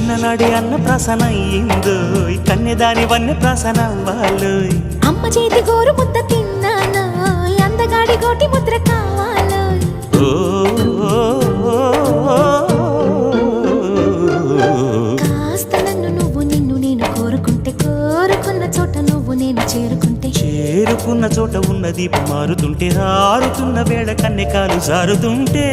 చిన్ననాడి అన్న ప్రాసన అయ్యిందో కన్యదాని వన్య ప్రాసన అవ్వాలో అమ్మ చేతి గోరు ముద్ద తిన్నాను అందగాడి గోటి ముద్ర కావాలో కాస్త నన్ను నువ్వు నిన్ను నేను కోరుకుంటే కోరుకున్న చోట నువ్వు నేను చేరుకుంటే చేరుకున్న చోట ఉన్న దీపం మారుతుంటే ఆరుతున్న వేళ కన్నెకాలు జారుతుంటే